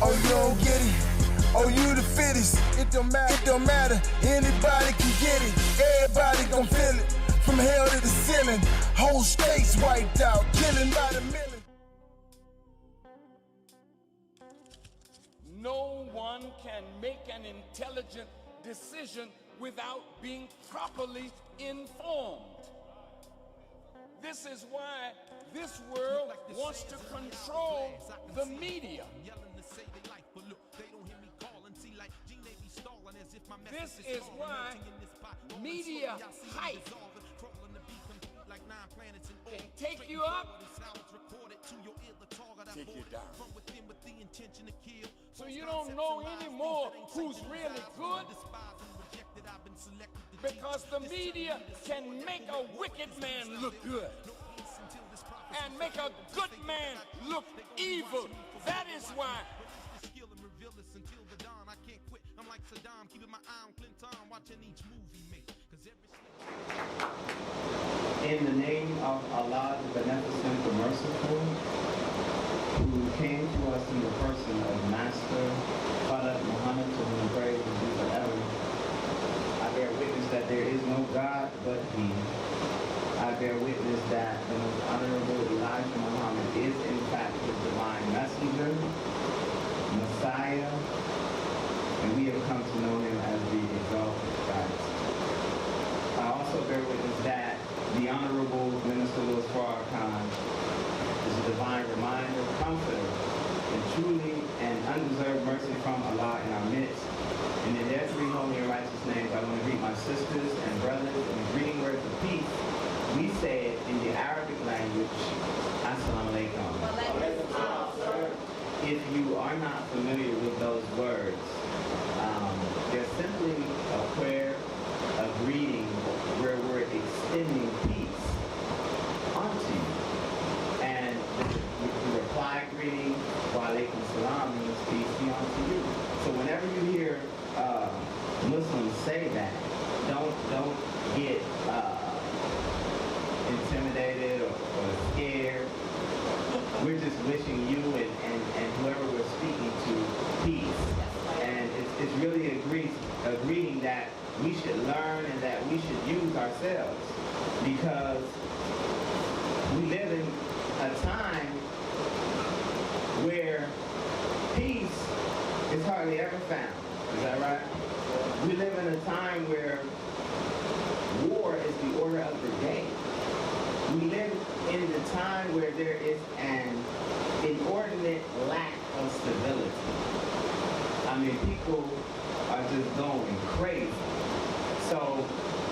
Oh, you don't get it? Oh, you the fittest. It don't matter. Anybody can get it. Everybody gon' feel it. From hell to the ceiling. Whole states wiped out. Killing by the million. No one can make an intelligent decision without being properly informed. This is why this world wants to control the media. This is why media hype can take you up, take you down. So you don't know anymore who's really good, because the media can make a wicked man look good and make a good man look evil. That is why. In the name of Allah, the Beneficent, the Merciful, who came to us in the person of Master Prophet Muhammad, to whom praise and be forever, I bear witness that there is no God but He. I bear witness that the most honorable Elijah Muhammad is in fact His divine messenger, Messiah, and we have come to know Him as the exalted Christ. I also bear witness that the Honorable Minister Louis Farrakhan is a divine reminder, comforter, and truly an undeserved mercy from Allah in our midst. And in their three holy and righteous names, I want to greet my sisters and brothers in the greeting words of peace. We say it in the Arabic language, Assalamu alaikum. If you are not familiar with those words, they're simply a prayer, a greeting, where we're extending peace onto you. And the reply greeting, wa alaikum salam, means peace be unto you. So whenever you hear Muslims say that, don't get intimidated or scared. We're just wishing you and whoever we're speaking to peace. And it's really a greeting that we should learn and that we should use ourselves, because we live in a time where peace is hardly ever found. Is that right? We live in a time where war is the order of the day. We live in the time where there is an inordinate lack of stability. I mean, people are just going crazy. So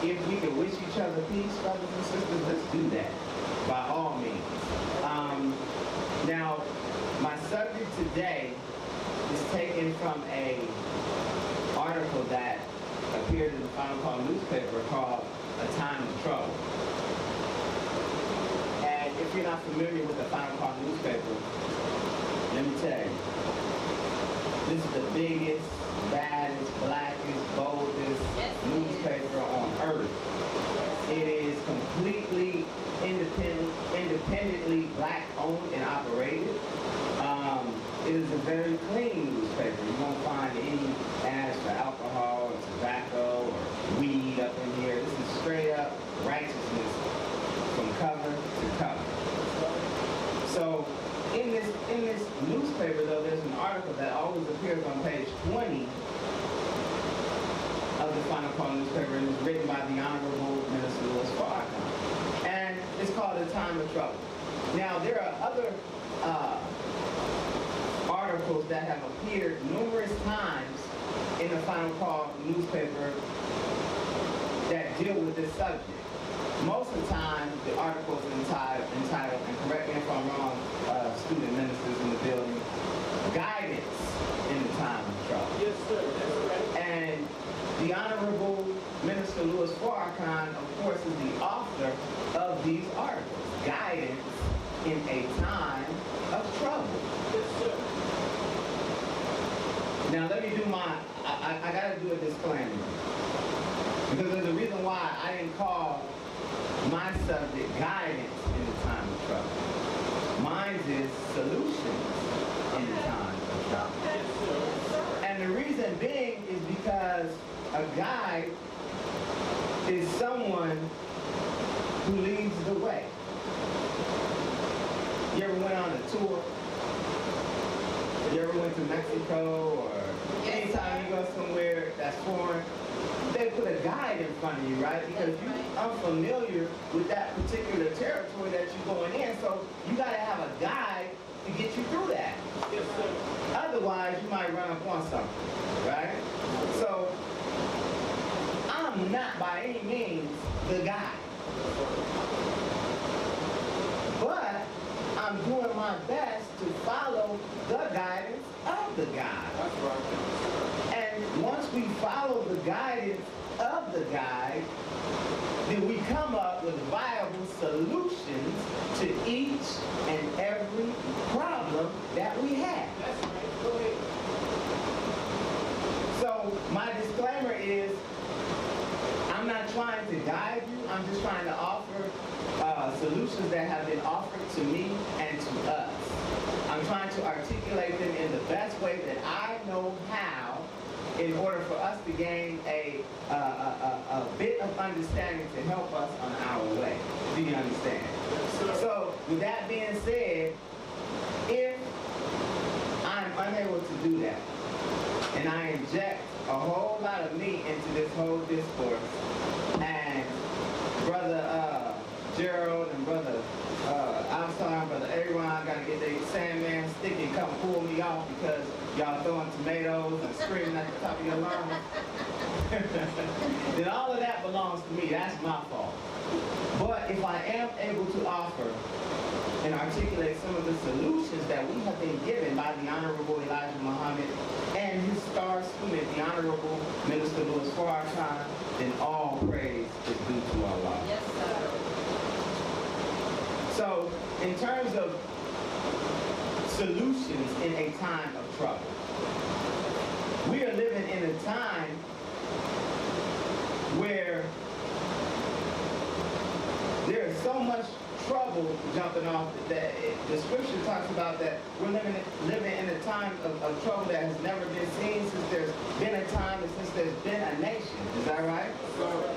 if we can wish each other peace, brothers and sisters, let's do that, by all means. Now, my subject today is taken from an article that appeared in the Final Call newspaper called A Time of Trouble. And if you're not familiar with the Final Call newspaper, let me tell you, this is the biggest, baddest, blackest, boldest newspaper on earth. It is completely independently black owned and operated. It is a very clean newspaper. You won't find any ads for alcohol or tobacco or weed up in here. This is straight up righteousness from cover to cover. So in this newspaper, though, there's an article that always appears on page 20 of the Final Call newspaper, and it's written by the Honorable Minister Louis Farrakhan. And it's called A Time of Trouble. Now, there are other articles that have appeared numerous times in the Final Call newspaper that deal with this subject. Most of the time, the articles entitled, and correct me if I'm wrong, student ministers in the building, guidance in the time of trouble. Yes, sir. That's right. And the Honorable Minister Louis Farrakhan, of course, is the author of these articles, guidance in a time of trouble. Yes, sir. Now let me do I gotta do a disclaimer. Because there's a reason why I didn't call my subject guidance in the time of trouble. Mine is solutions in the time of trouble. because a guide is someone who leads the way. You ever went on a tour? You ever went to Mexico, or anytime you go somewhere that's foreign, they put a guide in front of you, right? Because you're unfamiliar with that particular territory that you're going in, so you gotta have a guide to get you through that. Yes, sir. Otherwise, you might run up on something, right? So, I'm not by any means the guy. But I'm doing my best to follow the guidance of the guide. That's right. And once we follow the guidance of the guide, then we come up with viable solutions to each and every problem that we have. That's right. Go ahead. So my disclaimer is, I'm not trying to guide you, I'm just trying to offer solutions that have been offered to me and to us. I'm trying to articulate them in the best way that I know how, in order for us to gain a bit of understanding to help us on our way. Do you understand? Yes, sir. So, with that being said, if I'm unable to do that, and I inject a whole lot of me into this whole discourse, and Brother Gerald and Brother Alston, Brother Aaron gotta get their Sandman stick and come pull me off because y'all throwing tomatoes and screaming at the top of your lungs. Then all of that belongs to me. That's my fault. But if I am able to offer and articulate some of the solutions that we have been given by the Honorable Elijah Muhammad and his star student, the Honorable Minister Louis Farrakhan, then all praise is due to Allah. Yes, sir. So, in terms of solutions in a time of trouble, we are living in a time where there is so much trouble jumping off that the scripture talks about that we're living in a time of trouble that has never been seen since there's been a time and since there's been a nation. Is that right?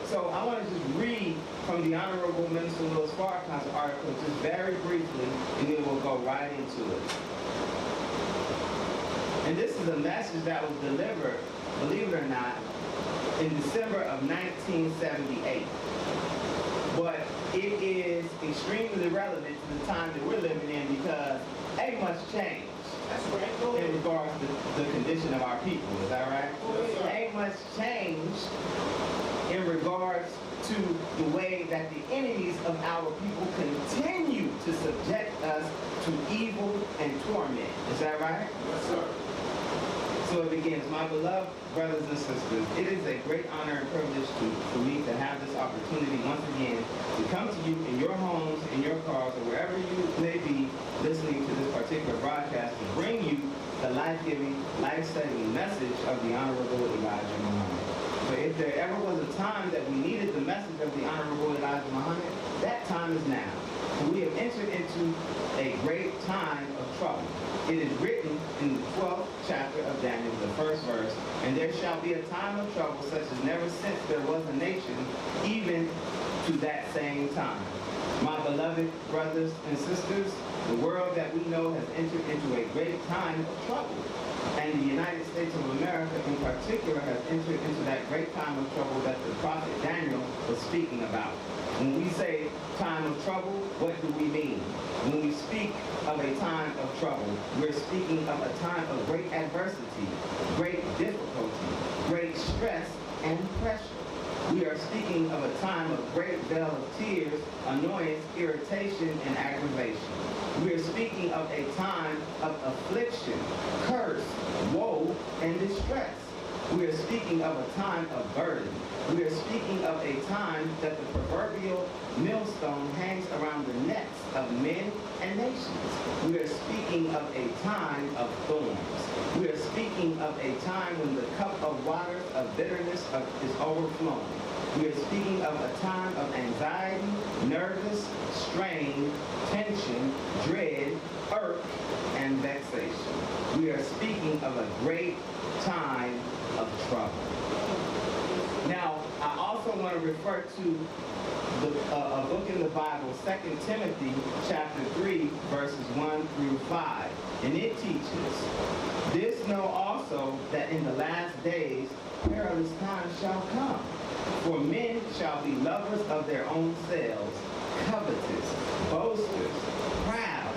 So I want to just read from the Honorable Minister Louis Farrakhan's article just very briefly, and then we'll go right into it. And this is a message that was delivered, believe it or not, in December of 1978. But it is extremely relevant to the time that we're living in because a much changed. That's right. Go In ahead. regards to the condition of our people, is that right? Yes, sir. A much changed in regards to the way that the enemies of our people continue to subject us to evil and torment. Is that right? Yes, sir. So it begins, my beloved brothers and sisters, it is a great honor and privilege for me to have this opportunity once again to come to you in your homes, in your cars, or wherever you may be listening to this particular broadcast to bring you the life-giving, life-saving message of the Honorable Elijah Muhammad. But if there ever was a time that we needed the message of the Honorable Elijah Muhammad, that time is now. For we have entered into a great time of trouble. It is written in the 12th chapter of Daniel, the first verse, and there shall be a time of trouble such as never since there was a nation, even to that same time. My beloved brothers and sisters, the world that we know has entered into a great time of trouble. And the United States of America in particular has entered into that great time of trouble that the prophet Daniel was speaking about. When we say time of trouble, what do we mean? When we speak of a time of trouble, we're speaking of a time of great adversity, great difficulty, great stress and pressure. We are speaking of a time of great veil of tears, annoyance, irritation, and aggravation. We are speaking of a time of affliction, curse, woe, and distress. We are speaking of a time of burden. We are speaking of a time that the proverbial millstone hangs around the necks of men and nations. We are speaking of a time of thorns. We are speaking of a time when the cup of waters of bitterness is overflowing. We are speaking of a time of anxiety, nervous, strain, tension, dread, irk, and vexation. We are speaking of a great time of trouble. Now, I also want to refer to a book in the Bible, 2 Timothy chapter 3, verses 1 through 5. And it teaches, "This know also that in the last days perilous times shall come. For men shall be lovers of their own selves, covetous, boasters, proud,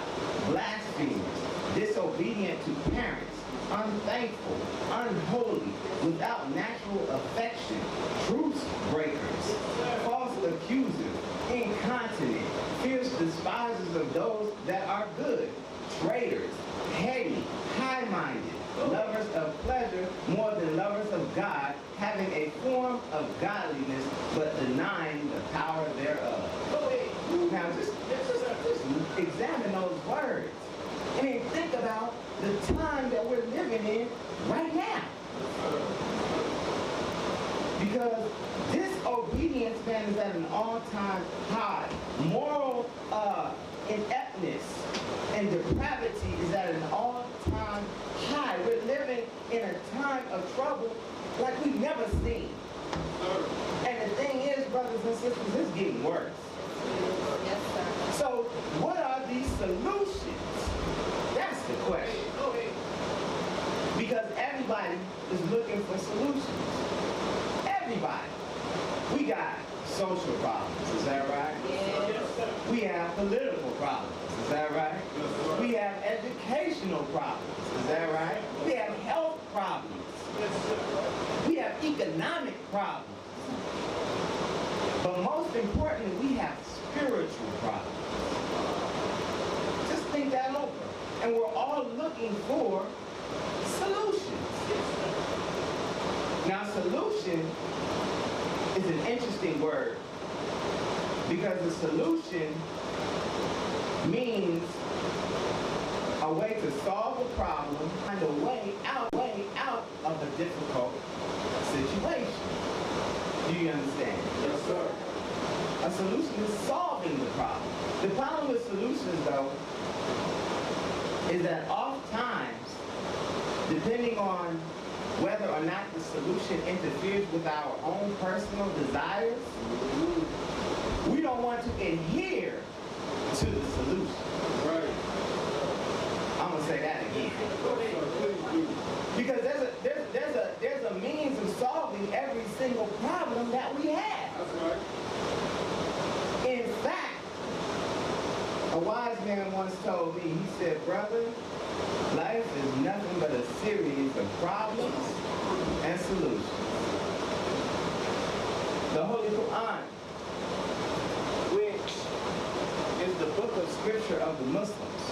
blasphemers, disobedient to parents, unthankful, unholy, without natural affection, truce breakers, false accusers, incontinent, fierce despisers of those that are good, traitors, heady, high-minded, lovers of pleasure more than lovers of God, having a form of godliness, but denying the power thereof." Now, just examine those words. And then think about the time that we're living in right now. Because disobedience, man, is at an all-time high. Moral ineptness and depravity is at an all-time high. We're living in a time of trouble like we've never seen. And the thing is, brothers and sisters, it's getting worse. Yes, sir. So what are these solutions? That's the question. Because everybody is looking for solutions. Everybody. We got social problems, is that right? Yes. We have political problems, is that right? We have educational problems, is that right? We have health problems. We have economic problems. But most importantly, we have spiritual problems. Just think that over. And we're all looking for solutions. Now, solution is an interesting word because the solution means a way to solve a problem, find a way out of a difficult situation. Do you understand? Yes, sir. A solution is solving the problem. The problem with solutions, though, is that oftentimes, depending on whether or not the solution interferes with our own personal desires, we don't want to adhere to the solution. Right. I'm gonna say that again. Because there's a means of solving every single problem that we have. That's right. In fact, a wise man once told me, he said, "Brother, life is nothing but a series of problems and solutions." The Holy Quran, which is the book of scripture of the Muslims,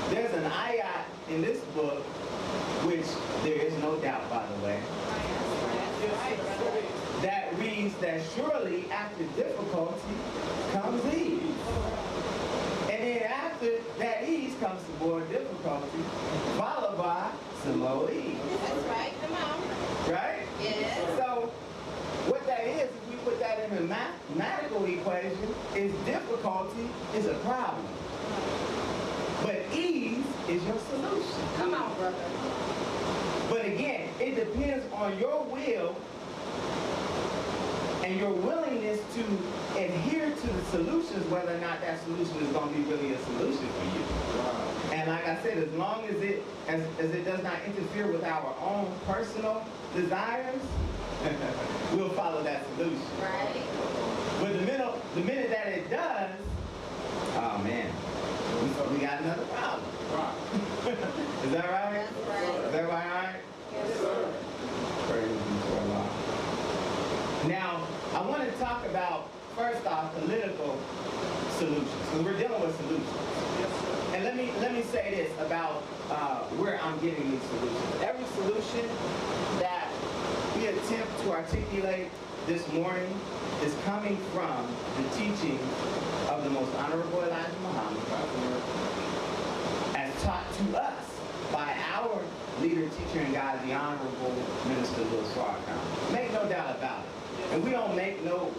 there's an ayat in this book, which there is no doubt, by the way, that reads that surely after difficulty comes ease. And then after that ease comes some more difficulty, followed by some more ease. That's right. Come on. Right? Yes. So what that is, if we put that in a mathematical equation, is difficulty is a problem. But ease is your solution. Come on, brother. But again, it depends on your will and your willingness to adhere to the solutions, whether or not that solution is going to be really a solution for you. And like I said, as long as it does not interfere with our own personal desires, we'll follow that solution. Right. But the minute that it does, oh man, we got another problem. Is that right? That's right. Is everybody all right? Yes, sir. Praise be to Allah. Now, I want to talk about, first off, political solutions, because we're dealing with solutions. And let me say this about where I'm getting these solutions. Every solution that we attempt to articulate this morning is coming from the teaching of the most honorable Elijah Muhammad, as taught to us by our leader, teacher, and guide, the Honorable Minister Louis Farrakhan. Make no doubt about it. And we don't make no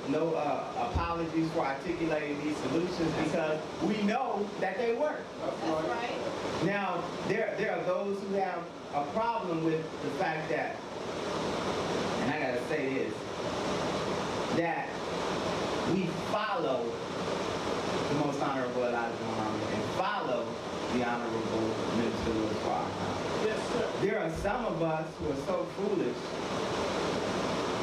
apologies for articulating these solutions because we know that they work. That's right. Now, there are those who have a problem with the fact that, and I gotta say this, that we follow the most honorable Elijah Muhammad and follow the honorable Minister Louis Farrakhan. Yes, sir. There are some of us who are so foolish,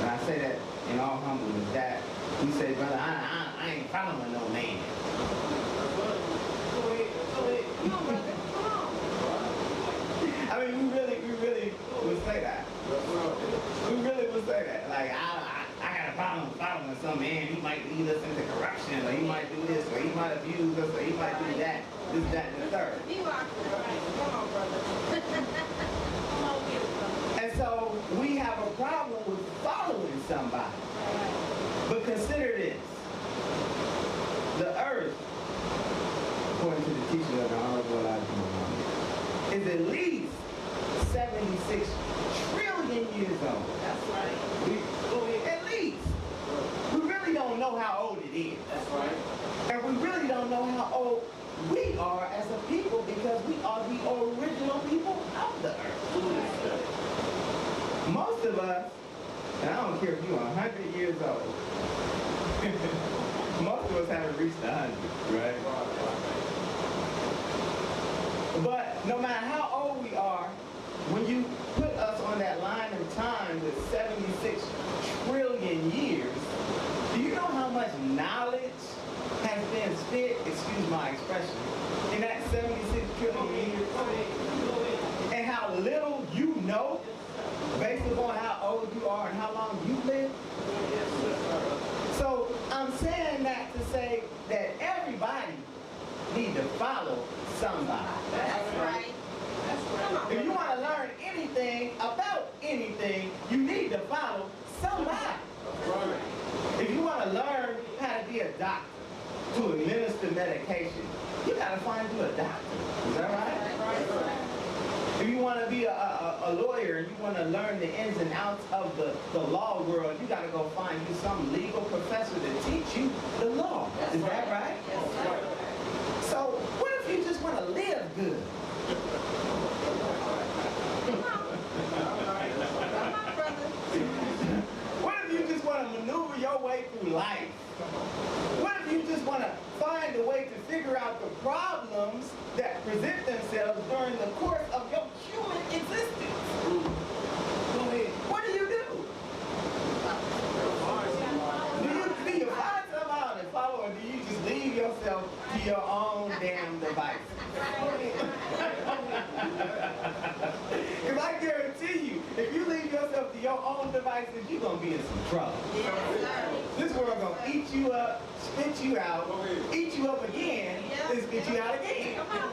and I say that in all humbleness, that we say, brother, I ain't following no man. Go ahead. Come on, brother. Come on. I mean, we really would say that. We really would say that. Like, I got a problem following some man. He might lead us into corruption, or he might do this, or he might abuse us, or he might do that, this, that, and the third. Be locked in. Come on, brother. Come on, get it, brother. And so we have a problem with following somebody. But consider this. The earth, according to the teaching of the Honorable Elijah Muhammad, is at least 76 trillion years old. That's right. At least. We really don't know how old it is. That's right. And we really don't know how old we are as a people, because we are the original people of the earth. Most of us, and I don't care if you're 100 years old, most of us haven't reached 100, right? But no matter how old we are, when you put us on that line of time with 76 trillion years, do you know how much knowledge has been spent, excuse my expression, in that 76 trillion years? And how little you know based upon how old you are and how long you live? So I'm saying that to say that everybody needs to follow somebody. That's right. Come on, If you brother. want to learn anything about anything, you need to follow somebody. If you want to learn how to be a doctor, to administer medication, you got to find you a doctor. Is that right? If you want to be a lawyer and you want to learn the ins and outs of the law world, you got to go find you some legal professor to teach you the law. Is that right? Yes, sir. So what if you just want to live good? Come on. Come on, brother. What if you just want to maneuver your way through life? What if you just want to find a way to figure out the problems that present themselves during the course of your human existence? Go ahead. What do? Do you find some out and follow, or do you just leave yourself to your own damn device? Because I guarantee you, if you leave yourself to your own devices, you're going to be in some trouble. Yes, sir. This world going to eat you up, spit you out, eat you up again, and spit you out again. Come on.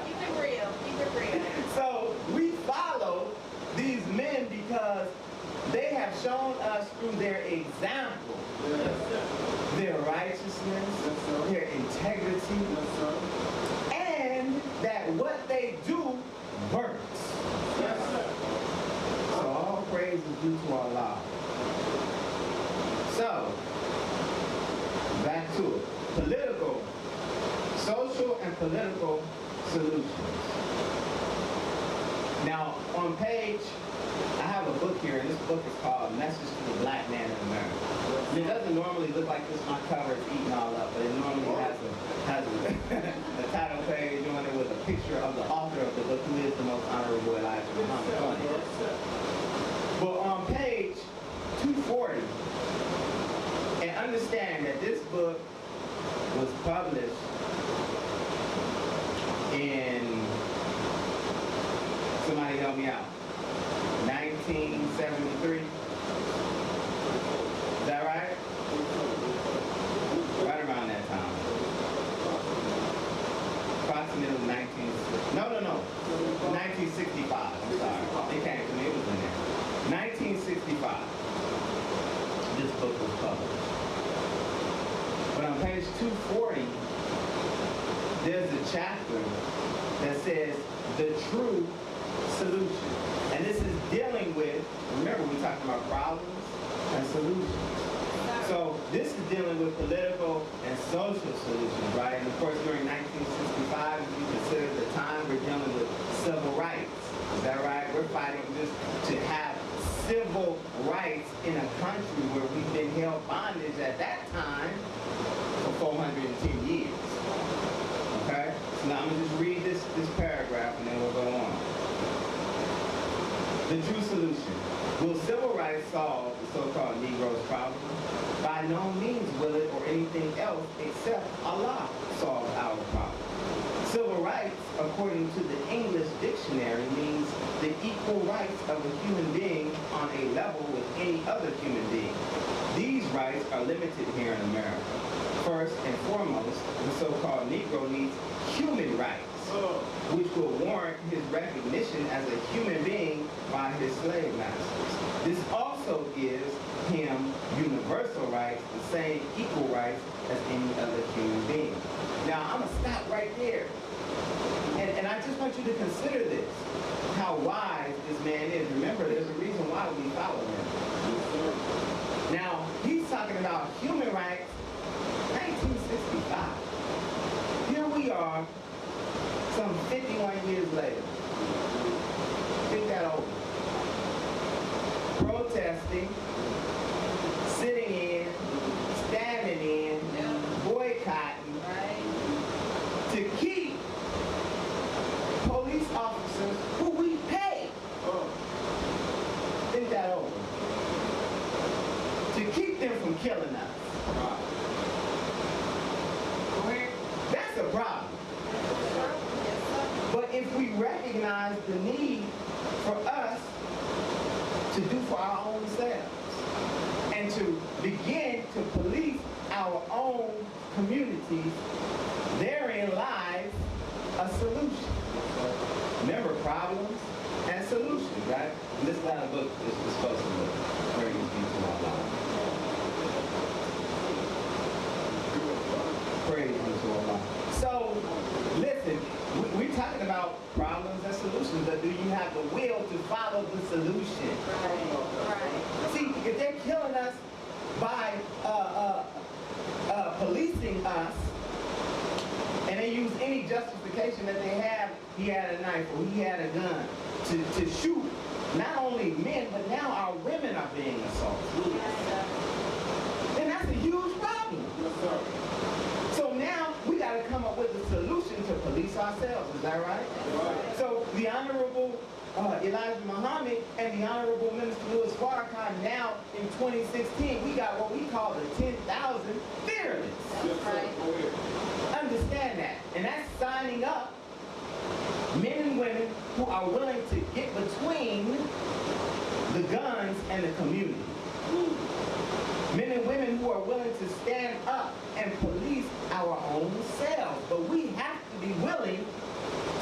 Keep it real. Keep it real. So we follow these men because they have shown us through their example, their righteousness, their integrity, and that what they do works. So all praise is due to Allah. So, back to it. Social and political solutions. Now, on page, I have a book here, and this book is called Message to the Black Man in America. It doesn't normally look like this, my cover is eaten all up, but it normally has a title page on it with a picture of the author of the book, who is the most honorable Elijah Muhammad on it. But on page 240, and understand that this book was published in, somebody help me out, 1973? Is that right? Right around that time. Approximately 1965, I'm sorry. It came to me, it was in there. 1965, this book was published. But on page 240, there's a chapter that says the true solution. And this is dealing with, remember we're talking about problems and solutions. So this is dealing with political and social solutions, right? And of course during 1965, if you consider the time, we're dealing with civil rights. Is that right? We're fighting this rights in a country where we've been held bondage at that time for 410 years. Okay? So now I'm going to just read this paragraph and then we'll go on. The true solution. Will civil rights solve the so-called Negro's problem? By no means will it, or anything else except Allah solve our problem. Civil rights, according to the English dictionary, means the equal rights of a human being on a level with any other human being. These rights are limited here in America. First and foremost, the so-called Negro needs human rights, which will warrant his recognition as a human being by his slave masters. This also gives him universal rights, the same equal rights as any other human being. Now, I'm going to stop right there. And I just want you to consider this, how wise this man is. Remember, there's a reason why we follow him. Now, he's talking about human rights, 1965. Here we are, some 51 years later. Think that over. Protesting, sitting in, standing in, boycotting, to keep police officers who we pay. Think that over. To keep them from killing us. That's a problem. But if we recognize the need for us to do for our own selves and to begin to police our own communities, therein lies a solution. Remember, problems and solutions, right? And this line of book is supposed to look very easy to our lives. Praise be to Allah. So, listen, we're talking about problems and solutions, but do you have the will to follow the solution? Right. See, if they're killing us by policing us, and they use any justification that they have, he had a knife or he had a gun to shoot not only men, but now our women are being assaulted. And that's a huge problem. So now we got to come up with a solution to police ourselves. Is that right? So the Honorable Elijah Muhammad and the Honorable Minister Louis Farrakhan, now in 2016, we got what we call the 10,000 Fearless. Understand that. And that's signing up men and women who are willing to get between the guns and the community. Men and women who are willing to stand up and police our own selves. But we have to be willing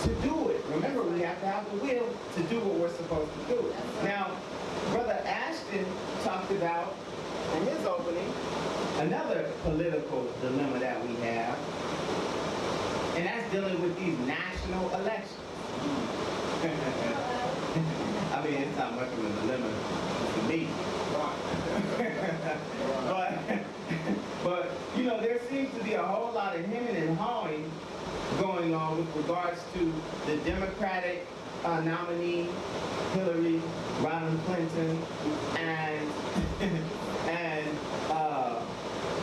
to do it. Remember, we have to have the will to do what we're supposed to do. Now, Brother Ashton talked about, in his opening, another political dilemma that we have, and that's dealing with these national elections. I mean, it's not much of a dilemma to me. But, you know, there seems to be a whole lot of hemming and hawing going on with regards to the Democratic nominee, Hillary Rodham Clinton, and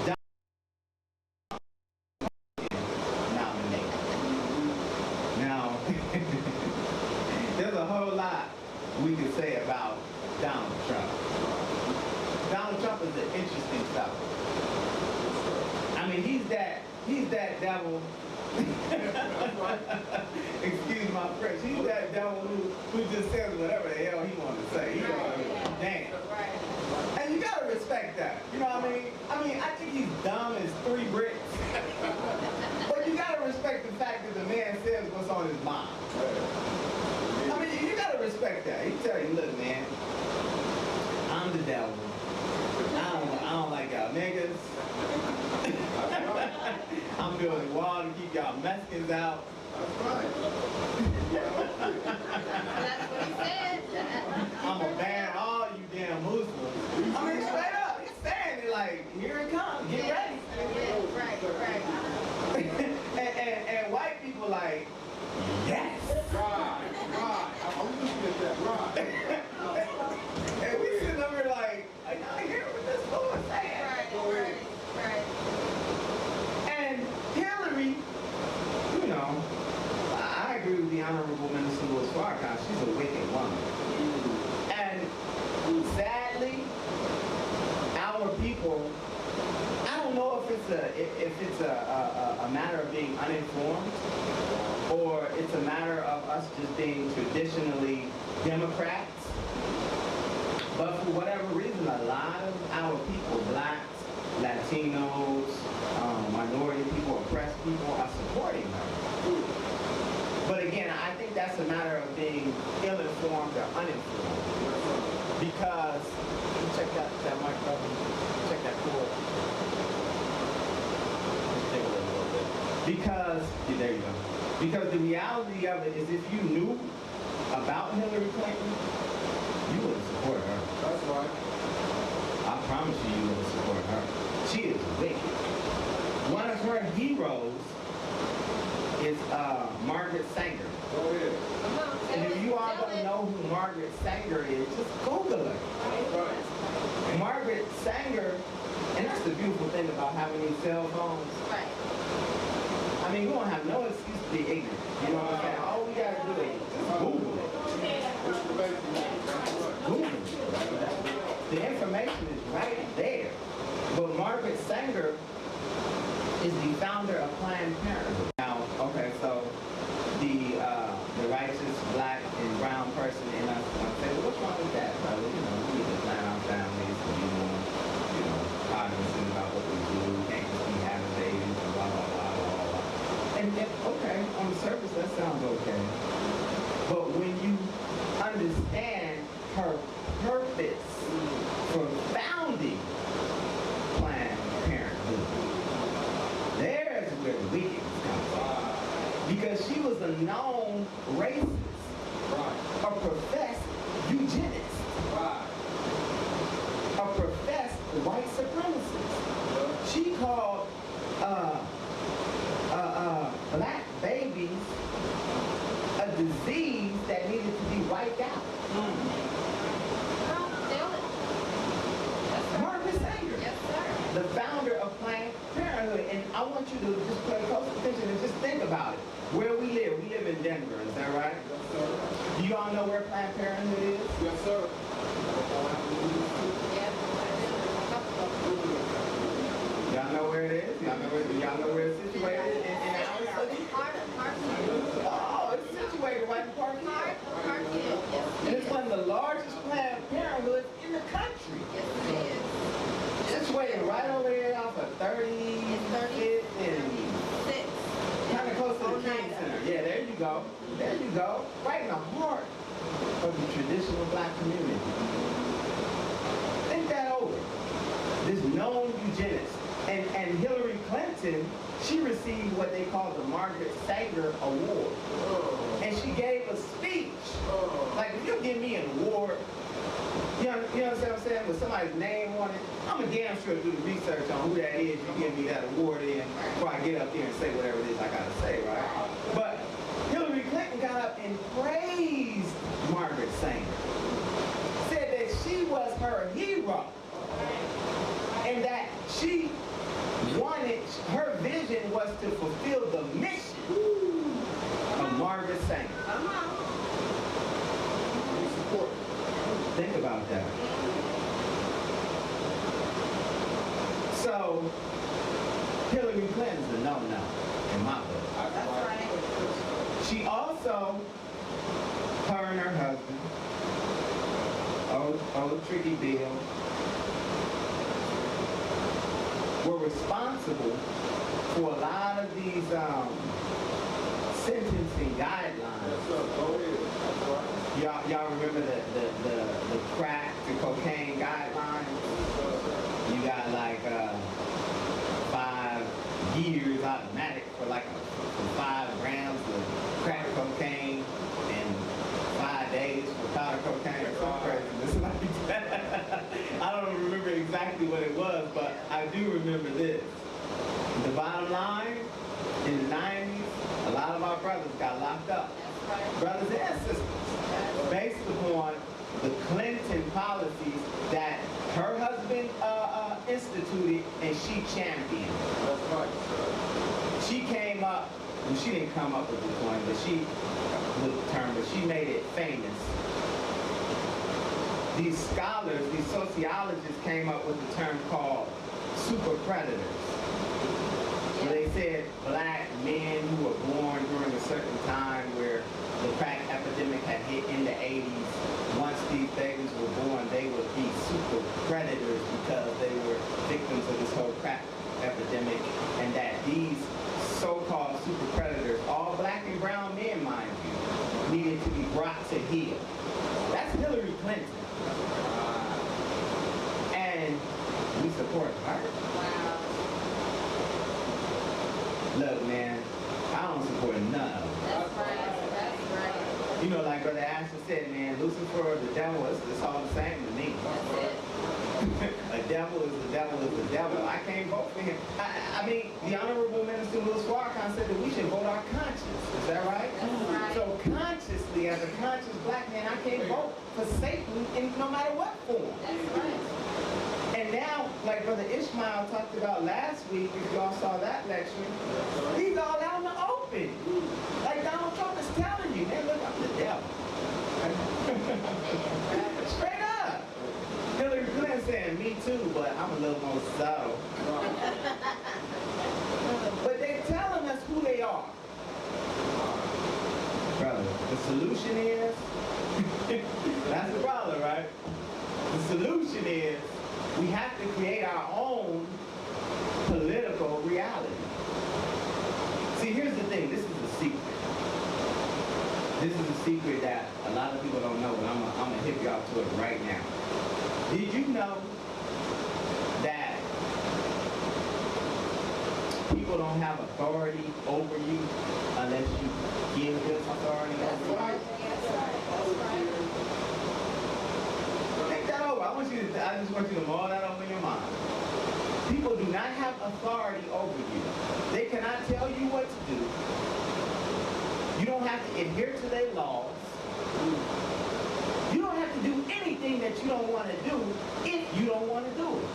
Donald nominated. Now, there's a whole lot we could say about Donald Trump. Donald Trump is an interesting fellow. I mean, he's that devil. Excuse my French. He's that devil who just says whatever the hell he wants to say. He don't damn. And you gotta respect that. You know what I mean? I think he's dumb as 3 bricks. But you gotta respect the fact that the man says what's on his mind. I mean, you gotta respect that. He tell you, look, man, I'm the devil. I don't like y'all niggas. I'm building a wall to keep y'all Mexicans out. That's what he said. I'm gonna ban all you damn Muslims. I mean, straight up, he's saying it like, here it comes, get ready. Yeah, right. And white people like, yes. Right. I'm looking at that. Right. And we sitting over like, Honorable Minister Louis Farrakhan, she's a wicked woman. And sadly, our people, I don't know if it's a matter of being uninformed or it's a matter of us just being traditionally Democrats. But for whatever reason, a lot of our people, blacks, Latinos, minority people, oppressed people, are supporting her. But again, I think that's a matter of being ill-informed or uninformed. Because, check that microphone, check that cord. Just take a little bit. Because, yeah, there you go. Because the reality of it is if you knew about Hillary Clinton, you wouldn't support her. That's right. I promise you, you wouldn't support her. She is wicked. One of her heroes is Margaret Sanger. Go ahead. And if you all don't know who Margaret Sanger is, just Google her. That's right. Margaret Sanger, and that's the beautiful thing about having these cell phones. Right. I mean, we don't have no excuse to be ignorant. You know what I'm saying? All we gotta do is just Google it. It's the basic. That's right. Google it. The information is right there. But Margaret Sanger is the founder of Planned Parenthood. Now, okay, so the righteous black and brown person in us say, well, what's wrong with that, brother? You know, we need to plan our families to be more, cognizant about what we do. We can't just be having babies and blah, blah, blah, blah, blah. And okay, on the surface, that sounds okay. But when you understand her purpose for founding Planned Parenthood, there's where the wickedness comes from. Because she was a known racist, a professed eugenist, a professed white supremacist. She called black babies a disease that needed to be wiped out. Margaret Sanger, Yes, sir. the founder of Planned Parenthood, and I want you to just pay close attention and just think about it. Where we live in Denver, is that right? Yes, sir. Do you all know where Planned Parenthood is? Yes, sir. Y'all know where it is? Y'all know where it's situated in our city? Oh, it's situated right in Park Hill. And it's one of the largest Planned Parenthoods in the country. Situated right over there off of 35th and kind of close to the King Center. Yeah, there you go. There you go. Right in the heart of the traditional black community. Think that over. This known eugenist. And Hillary Clinton, she received what they call the Margaret Sanger Award. And she gave a speech. Like, if you give me an award, you know what I'm saying, with somebody's name on it, I'm a damn sure do the research on who that is you give me that award in before I get up there and say whatever it is I gotta say, right? But Hillary Clinton got up and praised Margaret Sanger. Said that she was her hero. And that she wanted, her vision was to fulfill the mission of Margaret Sanger. Think about that. So, Hillary Clinton's a no-no in my book. That's right. She also, her and her husband, old Tricky Bill, were responsible for a lot of these sentencing guidelines. Y'all remember the crack to cocaine guidelines? You got like 5 years automatic for like 5 grams of crack cocaine and 5 days for powder cocaine or some craziness like that. I don't remember exactly what it was, but I do remember this. The bottom line, in the 90s, a lot of our brothers got locked up. Brothers and sisters. Based upon the Clinton policies that her husband instituted and she championed. That's right. She came up well, she didn't come up with the term, but she made it famous. These scholars, these sociologists came up with a term called super predators. Where they said black men who were born during a certain time where the crack epidemic had hit in the 80s, once these babies were born, they would be super predators because they were victims of this whole crack epidemic, and that these so-called super predators, all black and brown men, mind you, needed to be brought to heel. That's Hillary Clinton. And we support her. Wow. Look, man, I don't support none of them. That's right. That's right. You know, like Brother Asher said, man, Lucifer, the devil, it's all the same to me. That's it. A devil is the devil is the devil. I can't vote for him. I mean, the Honorable Minister Louis Farrakhan said that we should vote our conscience. Is that right? That's right. So consciously, as a conscious black man, I can't vote for Satan in no matter what form. That's right. And now, like Brother Ishmael talked about last week, if y'all saw that lecture, he's all out in the open. Like Donald Trump is telling you, man, look, I'm the devil. Straight up. Hillary Clinton saying, me too, but I'm a little more subtle. But they're telling us who they are. Brother, the solution is, that's the problem, right? The solution is, we have to create our own political reality. See, here's the thing. This is a secret. This is a secret that a lot of people don't know, but I'm gonna hit y'all to it right now. Did you know that people don't have authority over you unless you give them authority over you? Think that over. I just want you to mull that over in your mind. People do not have authority over you. They cannot tell you what to do. You don't have to adhere to their laws. You don't have to do anything that you don't want to do if you don't want to do it.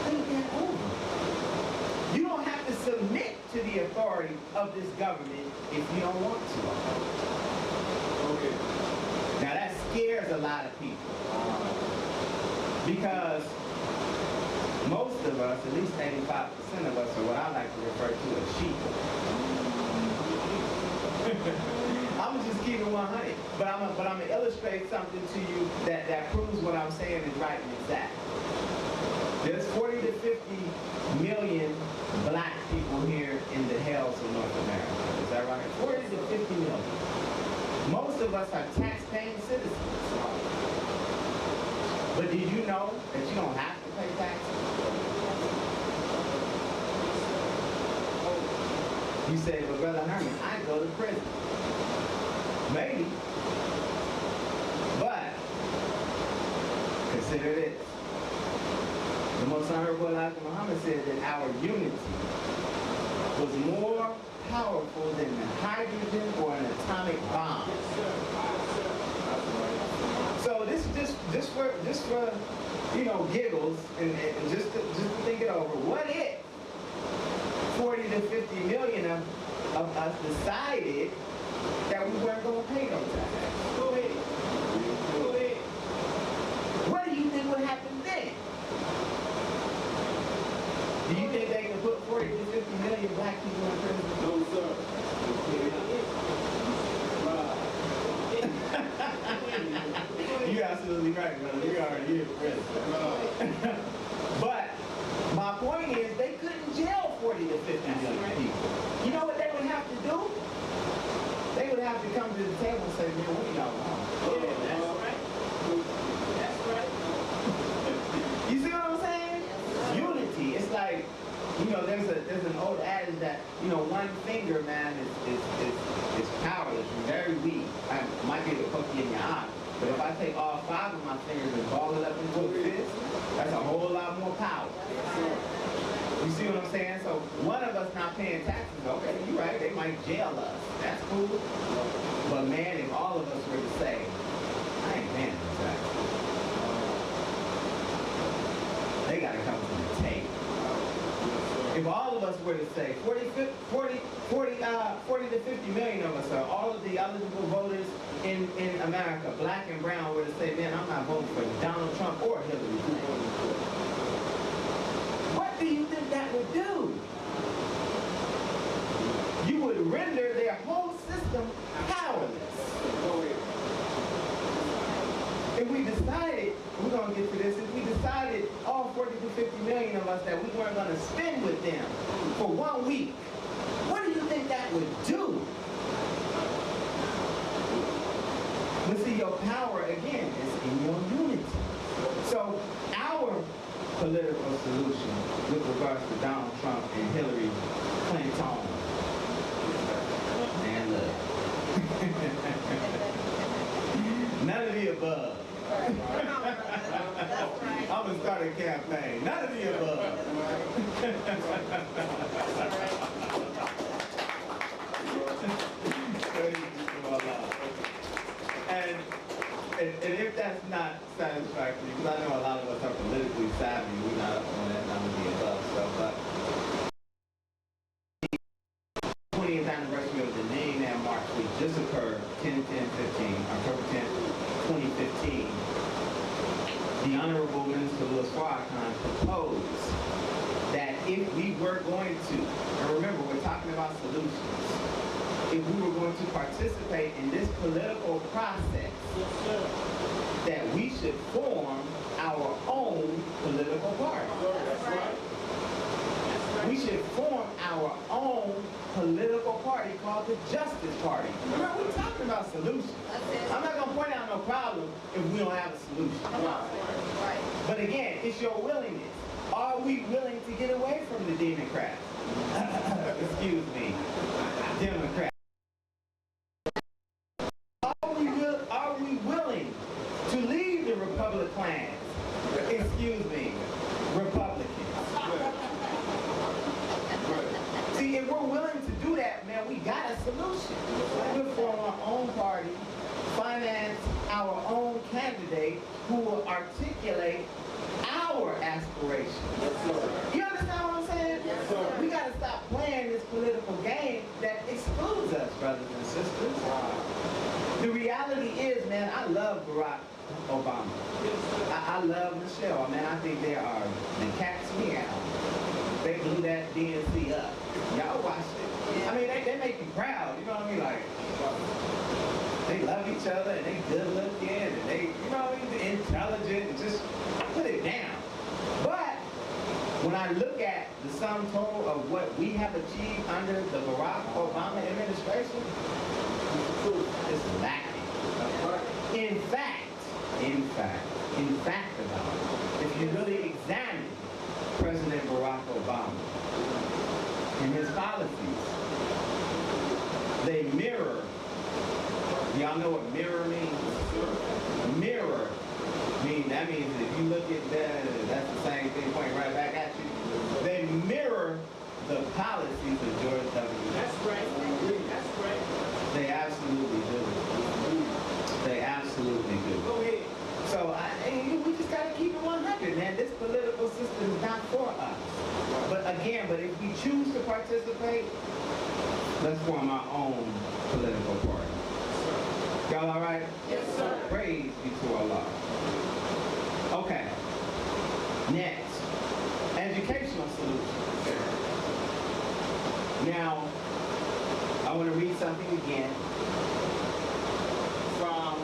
Think that over. You don't have to submit to the authority of this government if you don't want to. Okay. Now that scares a lot of people. Because most of us, at least 85% of us, are what I like to refer to as sheep. I'm gonna just keep it 100, but I'm gonna illustrate something to you that proves what I'm saying is right and exact. There's 40 to 50 million black people here in the hells of North America. Is that right? 40 to 50 million. Most of us are tax-paying citizens. But did you know that you don't have to pay taxes? You say, well, Brother Herman, I go to prison. Maybe. But consider this. The Most Honorable Elijah Muhammad said that our unity was more powerful than the hydrogen or an atomic bomb. So this is just for giggles and just to think it over. What if 40 to 50 million of us decided that we weren't going to pay no taxes? Go ahead. What do you think would happen then? Do you think they can put 40 to 50 million black people in prison? No, sir. You're absolutely right, brother. We already in prison. But my point is, they couldn't jail 40 to 50 million people. You know what they would have to do? They would have to come to the table and say, man, what do y'all want? Yeah, that's right. That's right. You see what I'm saying? Unity. It's like, there's an old adage that, one finger, man, is powerless, very weak. I might be able to poke you in your eye. But if I take all 5 of my fingers and ball it up into a fist, that's a whole lot more power. You see what I'm saying? So one of us not paying taxes, okay, you're right, they might jail us. That's cool. But man, if all of us were to say, I ain't paying no taxes, they gotta come to the table. If all of us would it say? 40 to 50 million of us are all of the eligible voters in America, black and brown, would say, man, I'm not voting for Donald Trump or Hillary Clinton. What do you think that would do? You would render their whole system powerless. If we decided, we're going to get to this, if we decided all 40 to 50 million of us that we weren't going to spend with them for 1 week, what do you think that would do? But see, your power, again, is in your unity. So our political solution with regards to Donald Trump and Hillary Clinton, and look, none of the above. I'm going to start a campaign. None of the above. And if that's not satisfactory, because I know a lot of us are politically savvy, we're not up on that none of the above stuff, but 20th anniversary of the Name That March, which just occurred October 10th, 2015, the Honorable Minister Louis Farrakhan proposed that if we were going to, and remember we're talking about solutions, if we were going to participate in this political process, that we should form our own political party. That's right. We should form our own political party called the Justice Party. Remember, we're talking about solutions. I'm not going to point out no problem if we don't have a solution. Right. But again, it's your willingness. Are we willing to get away from the Democrats? Excuse me, Democrats. Are we willing to leave the Republicans? Excuse me, Republicans. See, if we're willing to do that, man, we got a solution. We'll form our own party, finance our own candidate who will articulate our aspirations. You understand what I'm saying? We got to stop playing this political game that excludes us, brothers and sisters. The reality is, man, I love Barack Obama. I love Michelle. Man, I think they are the cat's meow. They blew that DNC up. Y'all watched it. I mean, they make you proud. You know what I mean? Like, they love each other and they good looking and they, you know what I mean, intelligent and just put it down. But when I look at the sum total of what we have achieved under the Barack Obama administration, it's lacking. In fact about it, if you really examine President Barack Obama and his policies, they mirror. Y'all know what mirror means? Mirror that means if you look at that, that's the same thing pointing right back at you. They mirror the policies of George W. That's right. That's right. They absolutely do. They absolutely do. Go ahead. So we just gotta keep it 100, man. This political system is not for us. But again, if we choose to participate, let's form our own political party. Y'all all right? Yes, sir. Praise be to Allah. Okay. Next, educational solutions. Now, I want to read something again from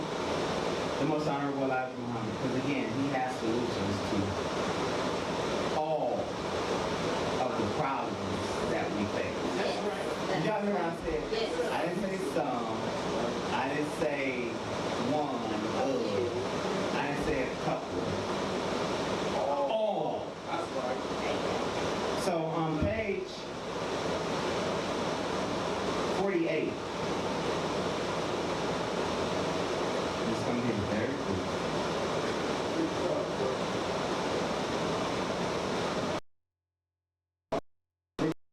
the Most Honorable Elijah Muhammad, because again, he has solutions to all of the problems that we face. That's right. Did y'all hear what I said? Yes. I didn't say some. I didn't say one of. I didn't say a couple. All. That's right. So on page 48. This one here is very cool.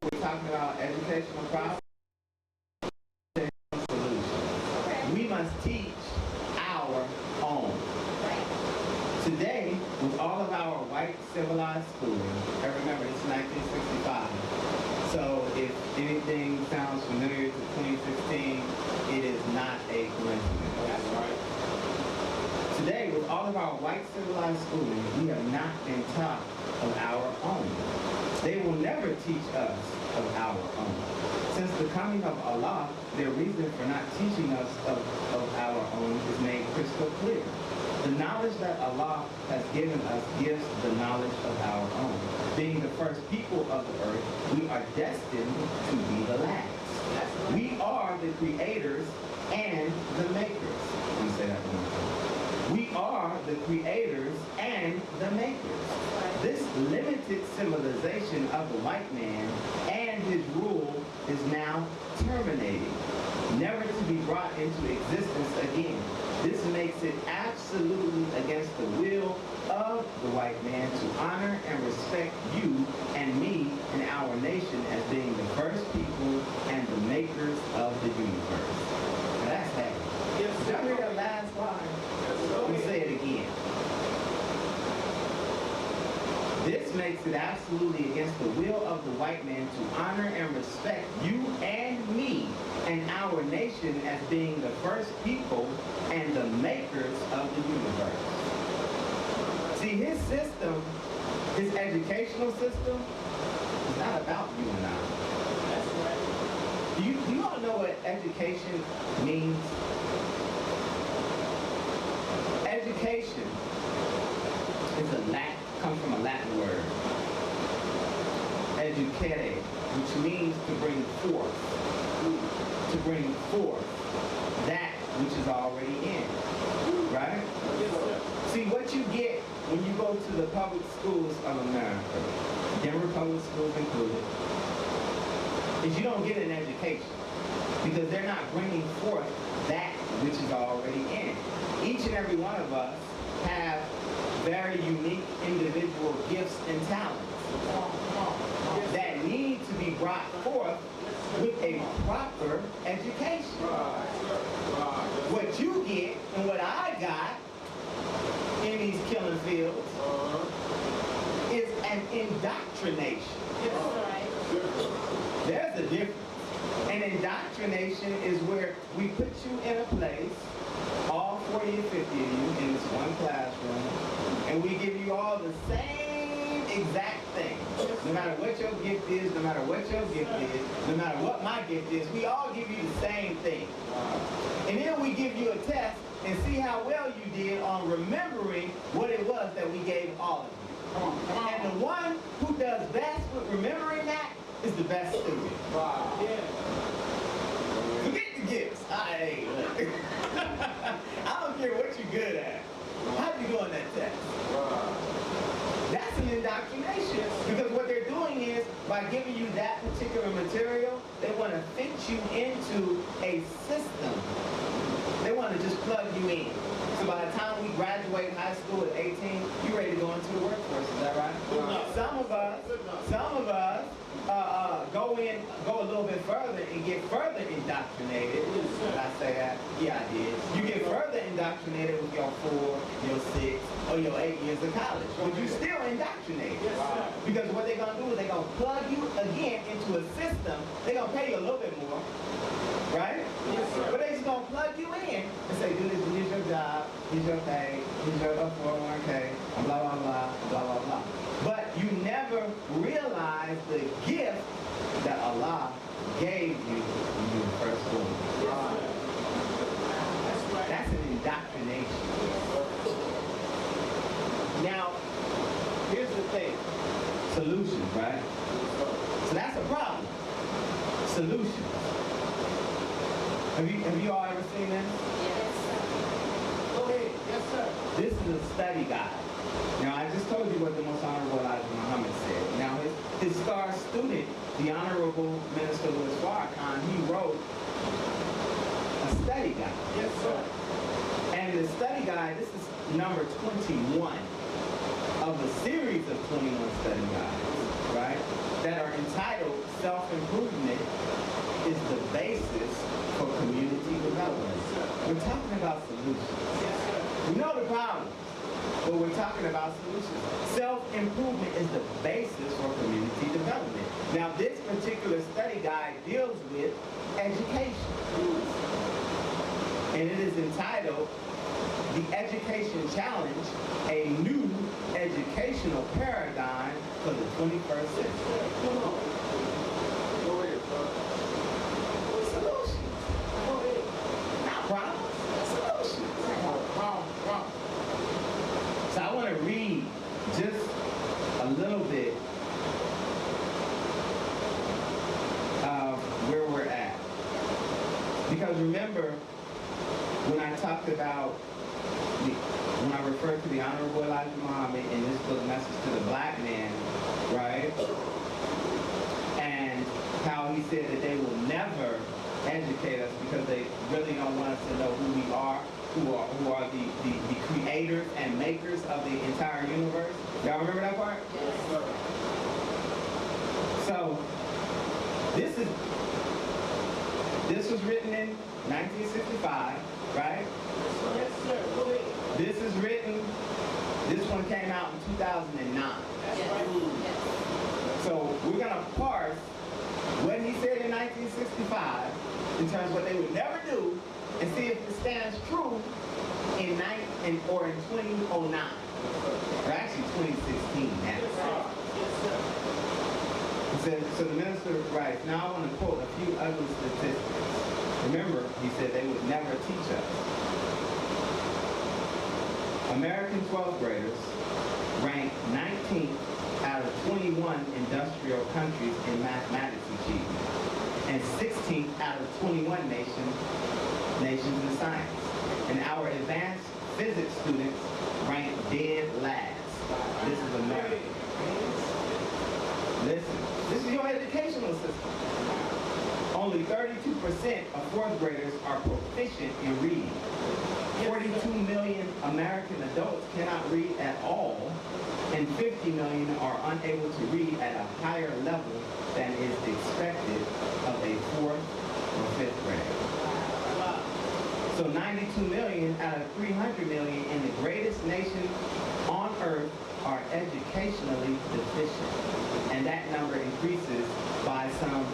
We're talking about educational problems. We must teach our own. Today, with all of our white civilized schooling, and remember this is 1965, So if anything sounds familiar to 2016, it is not a coincidence. That's right. Today, with all of our white civilized schooling, we have not been taught of our own. They will never teach us of our own. Since the coming of Allah, their reason for not teaching us of our own is made crystal clear. The knowledge that Allah has given us gives the knowledge of our own. Being the first people of the earth, we are destined to be the last. We are the creators and the makers. Let me say that one more time. We are the creators and the makers. This limited civilization of the white man and his rule is now terminating, never to be brought into existence again. This makes it absolutely against the will of the white man to honor and respect you and me and our nation as being the first people and the makers of the universe. Now that's heavy. Yes, Did y'all hear that last line? Let me say it again. This makes it absolutely against the will of the white man to honor and respect you and me and our nation as being the first people and the makers of the universe. See, his system, his educational system, is not about you and I. That's right. Do you all know what education means? Education comes from a Latin word, educere, which means to bring forth that which is already in, right? Yes, sir. See, what you get when you go to the public schools of America, Denver public schools included, is you don't get an education because they're not bringing forth that which is already in. Each and every one of us have very unique individual gifts and talents that need to be brought forth with a proper education. What you get and what I got in these killing fields is an indoctrination. There's a difference. An indoctrination is where we put you in a place, all 40 or 50 of you in this one classroom, and we give you all the same exact thing. No matter what your gift is, no matter what your gift is, no matter what my gift is, we all give you the same thing. And then we give you a test and see how well you did on remembering what it was that we gave all of you. And the one who does best with remembering that is the best student. Forget the gifts. I don't care what you're good at. How'd you do on that test? That's an indoctrination. Because what they're doing is, by giving you that particular material, they want to fit you into a system. They want to just plug you in. So by the time we graduate high school at 18, you're ready to go into the workforce. Is that right? Some of us go a little bit further and get further indoctrinated. Did I say that? Yeah, I did. You get further indoctrinated with your 4, your 6, or your 8 years of college. But you still indoctrinated. Because what they're going to do is they're going to plug you again into a system. They're going to pay you a little bit more. Right? But they're just going to plug you in and say, do this, here's your job, here's your pay, here's your 401k, blah, blah, blah, blah, blah, blah. But you never realize the gift that Allah gave you when you were first born. That's an indoctrination. Now, here's the thing. Solutions, right? So that's a problem. Solutions. Have you all ever seen this? Yes. Go ahead. Yes, sir. This is a study guide. Now, I just told you what the Most Honorable Elijah Muhammad said. Now, his star student, the Honorable Minister Louis Farrakhan, he wrote a study guide. Yes, sir. And the study guide, this is number 21 of a series of 21 study guides, right, that are entitled Self-Improvement is the Basis for Community Development. We're talking about solutions. Yes, sir. We know the problem. but we're talking about solutions. Self-improvement is the basis for community development. Now, this particular study guide deals with education. And it is entitled The Education Challenge, a New Educational Paradigm for the 21st Century. Come on. Go ahead, sir. Solutions. Go ahead. Not problems, solutions. Wrong. So I want to read just a little bit of where we're at. Because remember, when I talked about, when I referred to the Honorable Elijah Muhammad in this book, Message to the Black Man, right? And how he said that they will never educate us because they really don't want us to know who we are, who are the creators and makers of the entire universe. Y'all remember that part? Yes, sir. So, this was written in 1965, right? Yes, sir. Go ahead. This is written, this one came out in 2009. That's right. So we're gonna parse what he said in 1965 in terms of what they would never do and see if it stands true in 2009, or actually 2016 now. Yes, sir. Yes, sir. He said, so the minister writes, now I want to quote a few ugly statistics. Remember, he said they would never teach us. American 12th graders rank 19th out of 21 industrial countries in mathematics achievement, and 16th out of 21 nations in science. And our advanced physics students rank dead last. This is America. Listen, this is your educational system. Only 32% of fourth graders are proficient in reading. 42 million American adults cannot read at all, and 50 million are unable to read at a higher level than is expected of a fourth or fifth grader. So 92 million out of 300 million in the greatest nation on earth are educationally deficient. And that number increases by some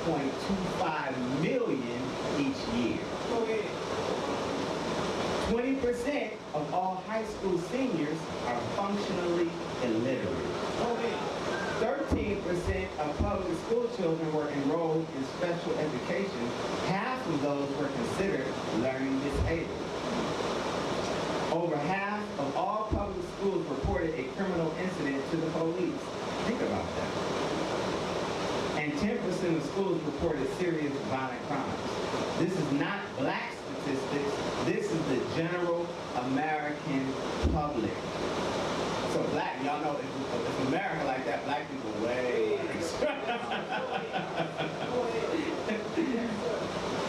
2.25 million each year. Go ahead. 20% of all high school seniors are functionally illiterate. Go ahead. 13% of public school children were enrolled in special education. Half of those were considered learning disabled. Over half of all public schools reported a criminal incident to the police. Think about that. And 10% of schools reported serious violent crimes. This is not black statistics. This is the general American public. So black, y'all know if America like that, black people way.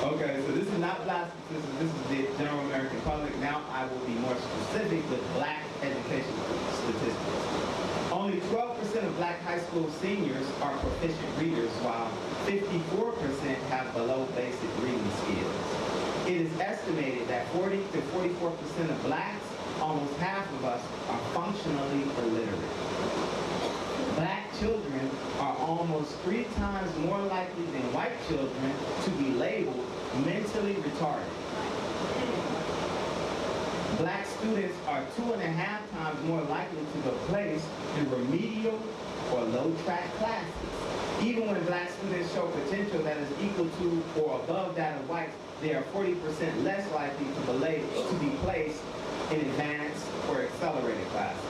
Okay, so this is not black statistics, this is the general American public. Now I will be more specific with black education statistics. Only 12% of black high school seniors are proficient readers, while 54% have below basic reading skills. It is estimated that 40 to 44% of blacks, almost half of us, are functionally illiterate. Black children are almost 3 times more likely than white children to be labeled mentally retarded. Black students are 2.5 times more likely to be placed in remedial or low-track classes. Even when black students show potential that is equal to or above that of whites, they are 40% less likely to be placed in advanced or accelerated classes.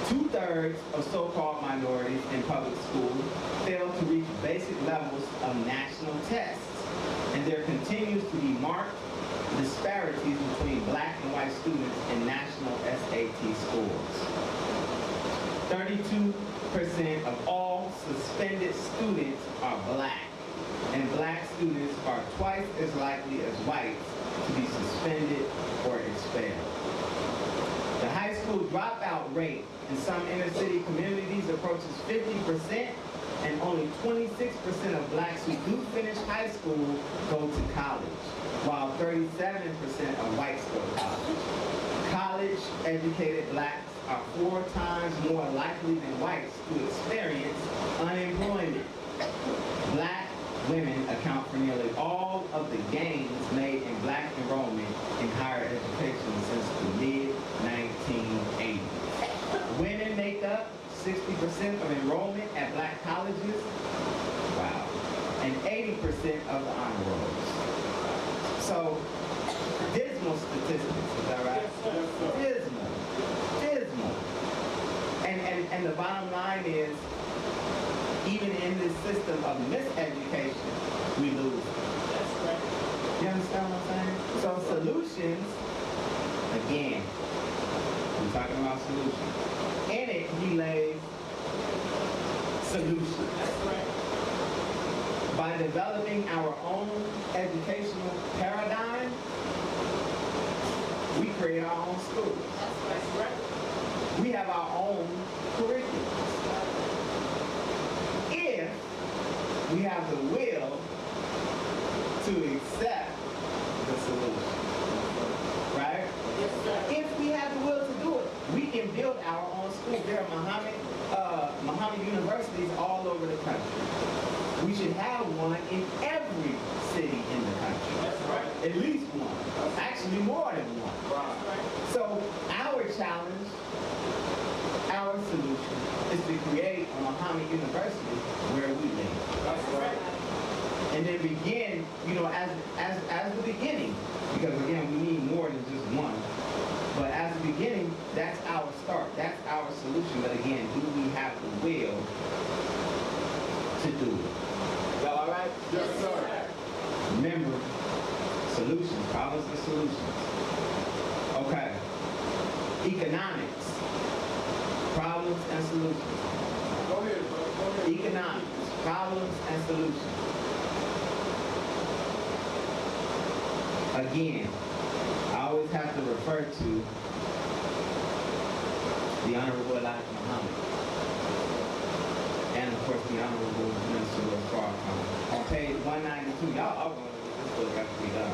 2/3 of so-called minorities in public schools fail to reach basic levels of national tests, and there continues to be marked disparities between black and white students in national SAT scores. 32% of all suspended students are black, and black students are twice as likely as whites to be suspended or expelled. The high school dropout rate in some inner city communities approaches 50%, and only 26% of blacks who do finish high school go to college, while 37% of whites go to college. College-educated blacks are 4 times more likely than whites to experience unemployment. Black women account for nearly all of the gains made in black enrollment in higher education since the mid-1980s. Women make up 60% of enrollment at black colleges. Wow. And 80% of the honor rolls. So, dismal statistics, is that right? Dismal. Dismal. And the bottom line is, even in this system of miseducation, we lose. That's right. You understand what I'm saying? So solutions, again, we're talking about solutions. In it, he lays solutions. That's right. By developing our own educational paradigm, we create our own schools. That's right. We have our own curriculums. If we have the will to accept the solution, right? Yes, sir. If we have the will to do it, we can build our own schools. There are Muhammad universities all over the country. We should have one in every city in the country. That's right. At least one. Actually more than one. That's right. So our challenge, our solution, is to create a Muhammad University where we live. That's right. And then begin, as the beginning, because again, we need more than just one. But as the beginning, that's our start. That's our solution. But again, do we have the will to do it? Y'all all right? Yes, sir. Remember, solutions, problems and solutions. Okay. Economics, problems and solutions. Go ahead, brother. Go ahead. Economics, problems and solutions. Again, I always have to refer to the Honorable Elijah Muhammad. And of course, the Honorable Minister Louis Farrakhan. On page 192, y'all are going to get this book after we done.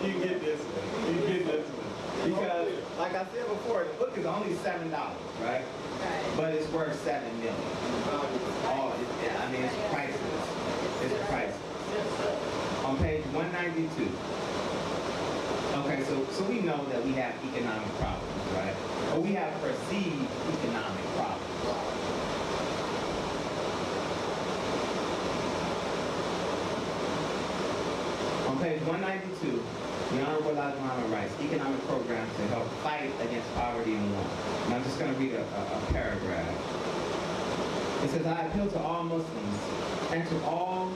You get this one. You get this one. Because, like I said before, the book is only $7, right? But it's worth $7 million. It's priceless. It's priceless. On page 192. Okay, so we know that we have economic problems, right? Or we have perceived economic problems. On page 192, the Honorable Elijah Muhammad writes, economic programs to help fight against poverty and want. And I'm just going to read a paragraph. It says, I appeal to all Muslims and to all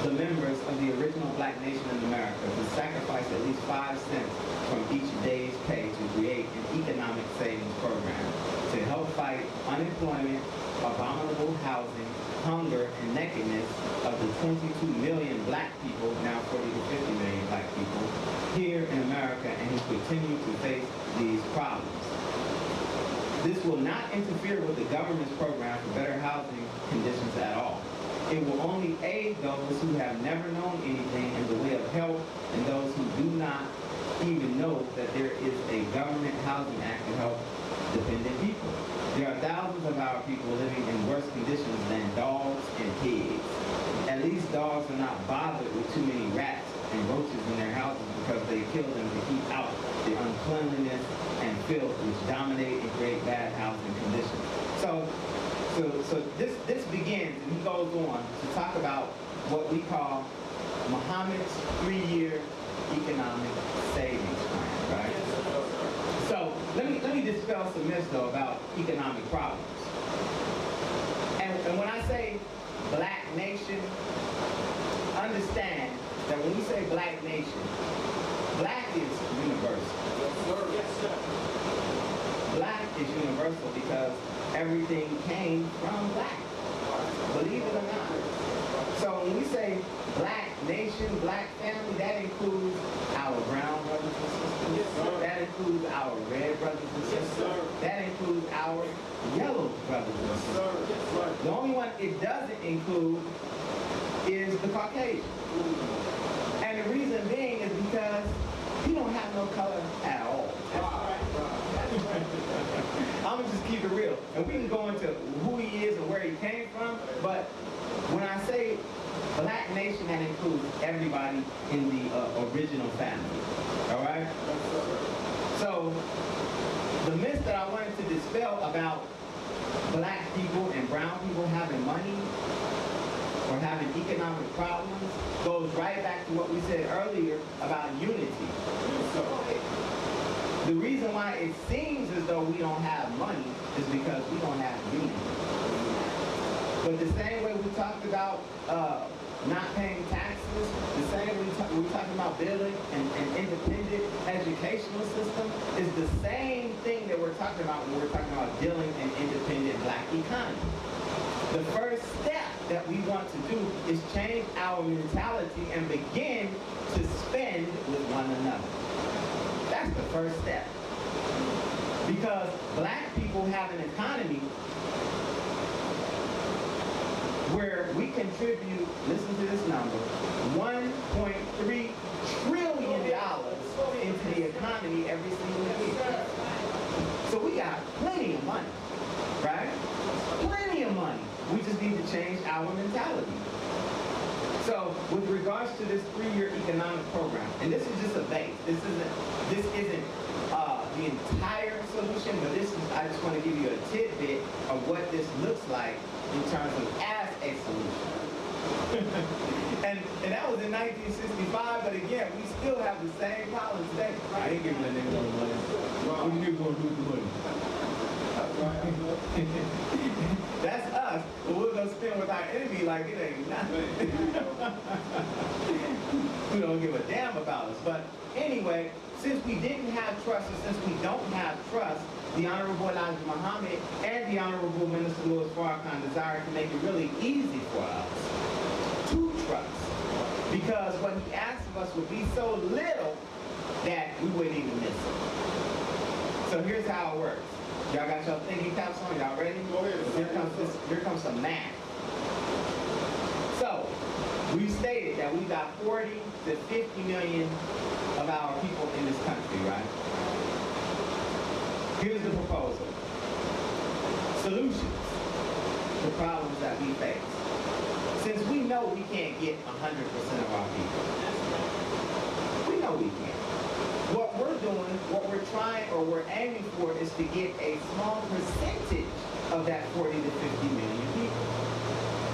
the members of the original black nation in America to sacrifice at least 5 cents from each day's pay to create an economic savings program to help fight unemployment, abominable housing, hunger, and nakedness of the 22 million black people, now 40 to 50 million black people, here in America and who continue to face these problems. This will not interfere with the government's program for better housing conditions at all. It will only aid those who have never known anything in the way of help and those who do not even know that there is a government housing act to help dependent people. There are thousands of our people living in worse conditions than dogs and pigs. At least dogs are not bothered with too many rats and roaches in their houses because they kill them to keep out the uncleanliness and filth which dominate and create bad housing conditions. So this begins, and he goes on to talk about what we call Muhammad's 3-year economic savings plan, right? So let me dispel some myths though about economic problems. And when I say black nation, understand that when we say black nation, black is universal. Yes, sir. Black is universal because everything came from black. Believe it or not. So when we say black nation, black family, that includes our brown brothers and sisters. Yes, sir. That includes our red brothers and Yes, sisters. sir. That includes our yellow brothers and Yes, sisters. sir. Yes, sir. The only one it doesn't include is the Caucasian. And the reason being is because he don't have no color at all. we can go into who he is and where he came from, but when I say Black nation, that includes everybody in the original family, all right? So, the myth that I wanted to dispel about Black people and brown people having money or having economic problems goes right back to what we said earlier about unity. So, the reason why it seems as though we don't have money is because we don't have unity. But the same way we talked about not paying taxes, the same way we're talking about building an independent educational system is the same thing that we're talking about when we're talking about dealing an independent Black economy. The first step that we want to do is change our mentality and begin to spend with one another. That's the first step. Because Black people have an economy where we contribute, listen to this number, $1.3 trillion into the economy every single year. So we got plenty of money, right? Plenty of money. We just need to change our mentality. So with regards to this 3-year economic program, and this is just a base. This isn't the entire solution, but I just want to give you a tidbit of what this looks like in terms of as a solution. and that was in 1965, but again, we still have the same problem today. I ain't giving that nigga no money. What you niggas gonna do with the money? That's us, but we're gonna spend with our enemy like it ain't nothing. We don't give a damn about us. But anyway, since we didn't have trust, and since we don't have trust, the Honorable Elijah Muhammad and the Honorable Minister Louis Farrakhan desire to make it really easy for us to trust. Because what he asked of us would be so little that we wouldn't even miss it. So here's how it works. Y'all got your thinking caps on? Y'all ready? Go ahead. Here comes some math. So, we stated that we got 40 to 50 million of our people in this country, right? Here's the proposal. Solutions to problems that we face. Since we know we can't get 100% of our people. We know we can't. What we're doing, what we're trying, or we're aiming for is to get a small percentage of that 40 to 50 million people.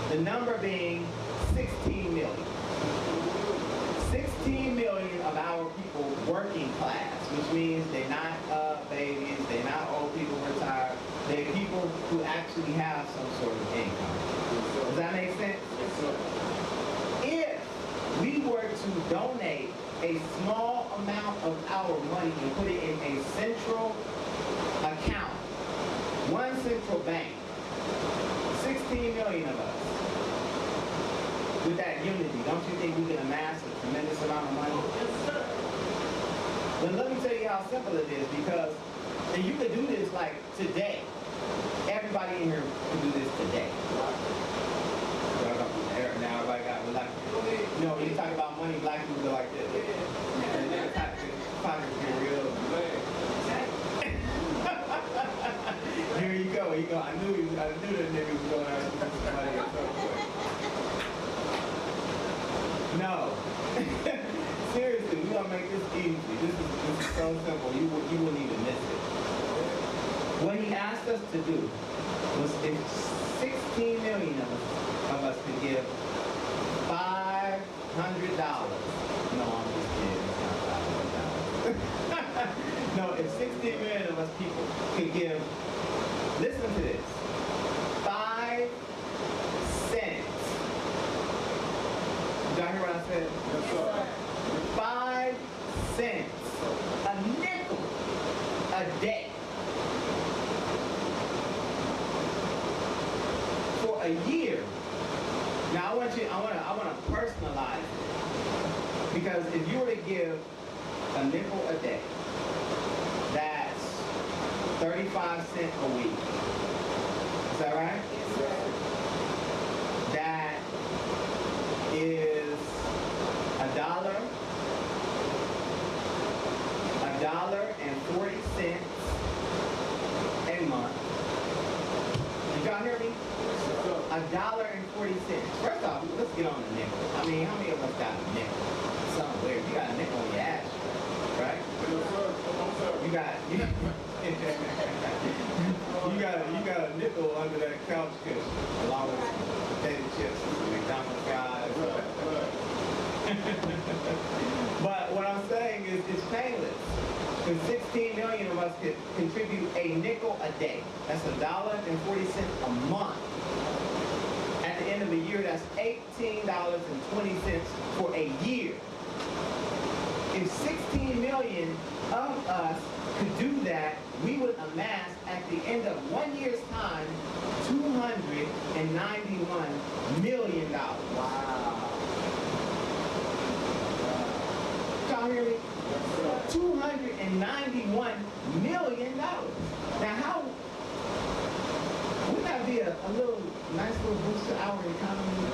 The number being 16 million. 16 million of our people working class, which means they're not babies, they're not old people retired, they're people who actually have some sort of income. Does that make sense? If we were to donate a small amount of our money and put it in a central account, one central bank, 16 million of us, with that unity, don't you think we can amass a tremendous amount of money? Then let me tell you how simple it is, because and you could do this like today. Everybody in here can do this today. Now everybody got like, you know, when you talk about money, Black people go like this. And then pockets get real. Here you go. I knew that nigga was going to ask somebody at some point. No. Seriously, we're gonna make this easy. This is so simple. You wouldn't even miss it. What he asked us to do was if 16 million of us could give $500. No, I'm just kidding. It's not $500. No, if 16 million of us people could give, listen to this, 5 cents. Did y'all hear what I said? Yes, sir. 5 cents, a nickel a day for a year. Now I want to personalize it, because if you were to give a nickel a day, that's 35 cents a week. Is that right? Yes, sir. That is $1.40 a month. $1.40. First off, let's get on the nickel. I mean, how many of us got a nickel? Somewhere. You got a nickel on your ass, right? Yes, sir. Come on, sir. You got you got a nickel under that couch cushion, along with potato chips and McDonald's fries. But what I'm saying is it's painless. Because 16 million of us could contribute a nickel a day. That's $1.40 a month. At the end of the year, that's $18.20 for a year. If 16 million of us could do that, we would amass at the end of 1 year's time $291 million. Wow. Y'all hear me? $291 million. Now how, wouldn't that be a little nice little boost to our economy?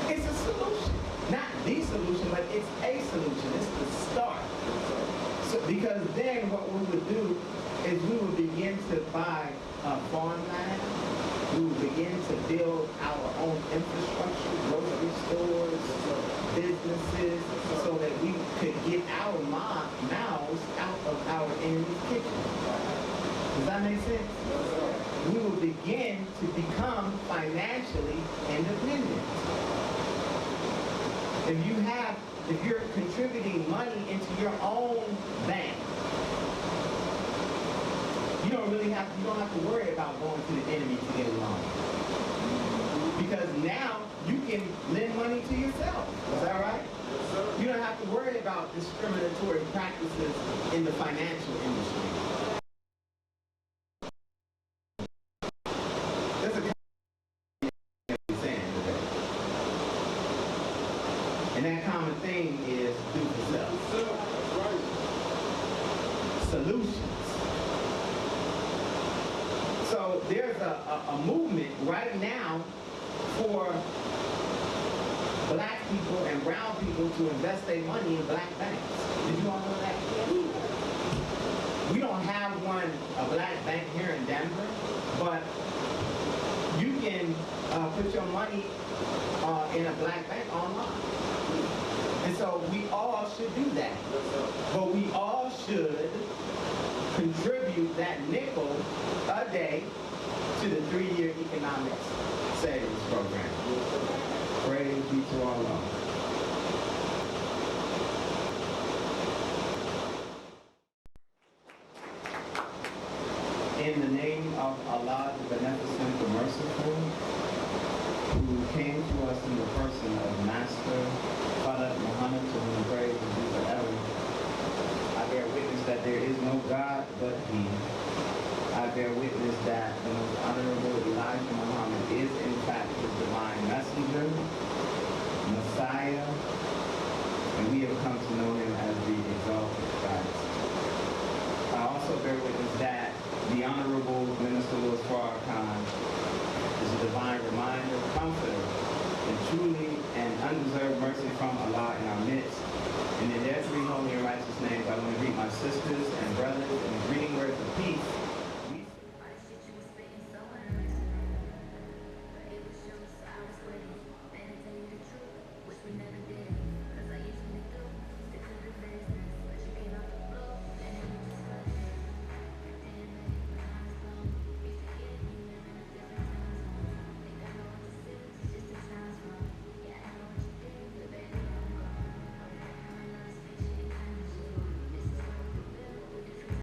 It's a solution. Not the solution, but it's a solution. It's the start. So, because then what we would do is we would begin to buy farmland. We would begin to build our own infrastructure, grocery stores, businesses, so that we could get our mouths out of our enemy's kitchen. Does that make sense? We will begin to become financially independent. If you're contributing money into your own bank, you don't have to worry about going to the enemy to get a loan. Because now you can lend money to yourself. Is that right? Yes, sir. You don't have to worry about discriminatory practices in the financial industry. There's a saying today. And that common thing is do for self. Yes, sir. That's right. Solutions. So there's a movement right now for black people and brown people to invest their money in black banks. Did you all know that? We don't have a black bank here in Denver, but you can put your money in a black bank online. And so we all should do that. But we all should contribute that nickel a day to the 3-year economics savings program. Praise be to our Lord. In the name of Allah, the Beneficent, the Merciful, who came to us in the person of Master Father Muhammad, to whom praise and be forever, I bear witness that there is no God but He. I bear witness that the most honorable Elijah Muhammad is in fact His divine messenger, Messiah, and we have come to know Him as the exalted Christ. I also bear witness that the Honorable Minister Louis Farrakhan is a divine reminder, comforter, and truly an undeserved mercy from Allah in our midst. And in their 3 holy and righteous names, I want to greet my sisters and brothers in the greeting words of peace.